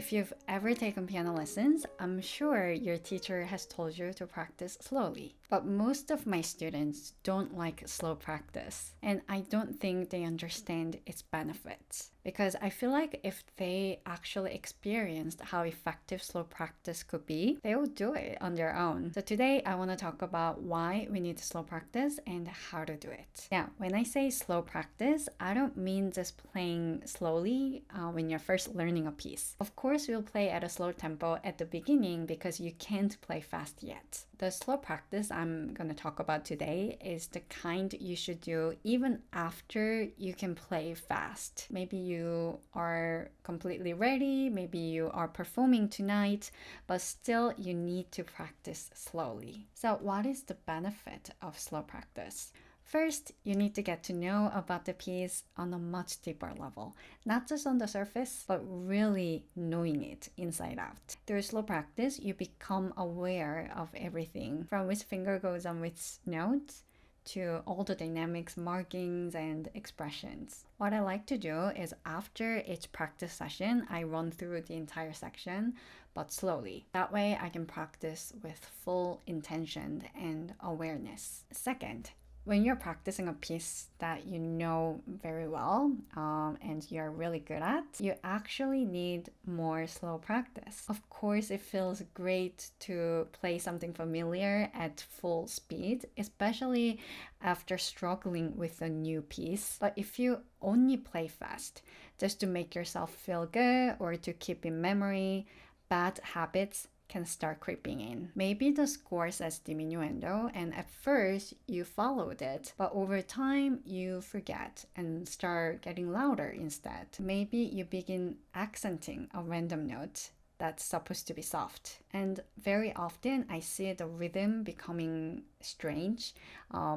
If you've ever taken piano lessons, I'm sure your teacher has told you to practice slowly. But most of my students don't like slow practice, and I don't think they understand its benefits. Because I feel like if they actually experienced how effective slow practice could be, they will do it on their own. So today I want to talk about why we need slow practice and how to do it. Now, when I say slow practice, I don't mean just playing slowly when you're first learning a piece. Of course, we'll play at a slow tempo at the beginning because you can't play fast yet. The slow practice I'm going to talk about today is the kind you should do even after you can play fast. Maybe you are completely ready, maybe you are performing tonight, but still you need to practice slowly. So what is the benefit of slow practice? First, you need to get to know about the piece on a much deeper level, not just on the surface, but really knowing it inside out. Through slow practice, you become aware of everything, from which finger goes on which note, to all the dynamics, markings, and expressions. What I like to do is after each practice session, I run through the entire section, but slowly. That way I can practice with full intention and awareness. Second, when you're practicing a piece that you know very well and you're really good at, you actually need more slow practice. Of course, it feels great to play something familiar at full speed, especially after struggling with a new piece. But if you only play fast just to make yourself feel good or to keep in memory, bad habits can start creeping in. Maybe the score says diminuendo and at first you followed it, but over time you forget and start getting louder instead. Maybe you begin accenting a random note that's supposed to be soft. And very often I see the rhythm becoming strange,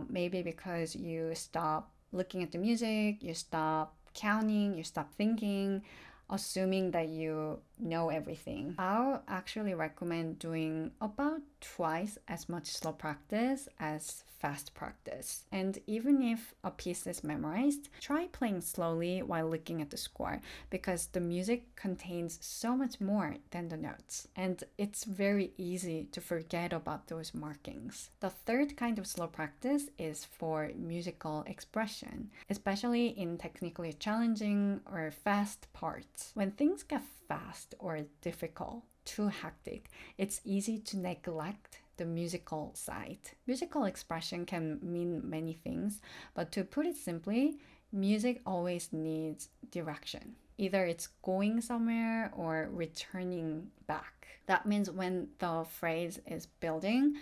maybe because you stop looking at the music, you stop counting, you stop thinking, assuming that you know everything. I'll actually recommend doing about twice as much slow practice as fast practice. And even if a piece is memorized, try playing slowly while looking at the score because the music contains so much more than the notes. And it's very easy to forget about those markings. The third kind of slow practice is for musical expression, especially in technically challenging or fast parts. When things get fast or difficult, too hectic, it's easy to neglect the musical side. Musical expression can mean many things, but to put it simply, music always needs direction. Either it's going somewhere or returning back. That means when the phrase is building,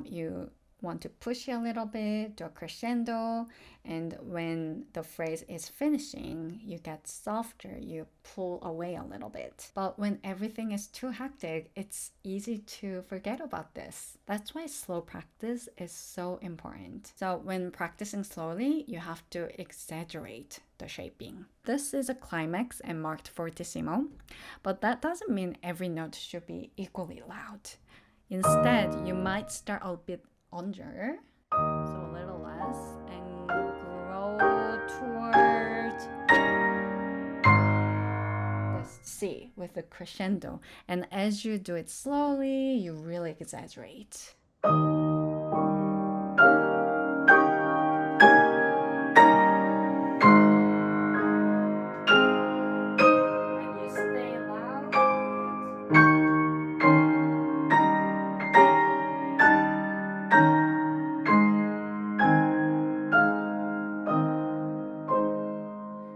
you want to push it a little bit, do a crescendo, and when the phrase is finishing, you get softer, you pull away a little bit. But when everything is too hectic, it's easy to forget about this. That's why slow practice is so important. So when practicing slowly, you have to exaggerate the shaping. This is a climax and marked fortissimo, but that doesn't mean every note should be equally loud. Instead, you might start a bit under, so a little less, and grow towards the C with the crescendo. And as you do it slowly, you really exaggerate.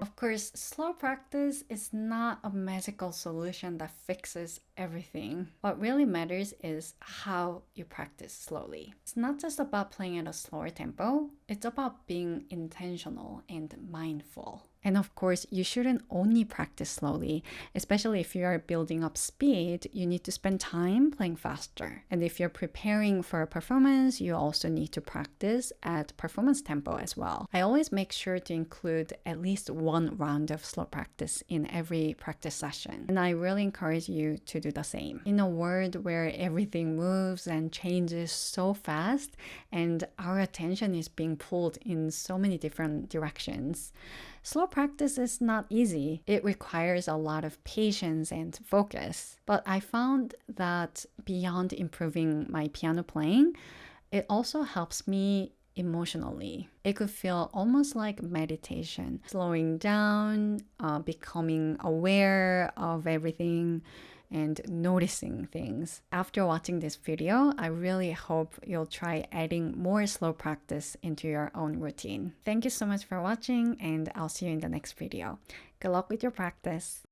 Of course, slow practice is not a magical solution that fixes everything. What really matters is how you practice slowly. It's not just about playing at a slower tempo, it's about being intentional and mindful. And of course, you shouldn't only practice slowly, especially if you are building up speed, you need to spend time playing faster. And if you're preparing for a performance, you also need to practice at performance tempo as well. I always make sure to include at least one round of slow practice in every practice session. And I really encourage you to do the same. In a world where everything moves and changes so fast, and our attention is being pulled in so many different directions, Slow practice is not easy. It requires a lot of patience and focus. But I found that beyond improving my piano playing, it also helps me emotionally. It could feel almost like meditation, slowing down, becoming aware of everything, and noticing things. After watching this video, I really hope you'll try adding more slow practice into your own routine. Thank you so much for watching, and I'll see you in the next video. Good luck with your practice.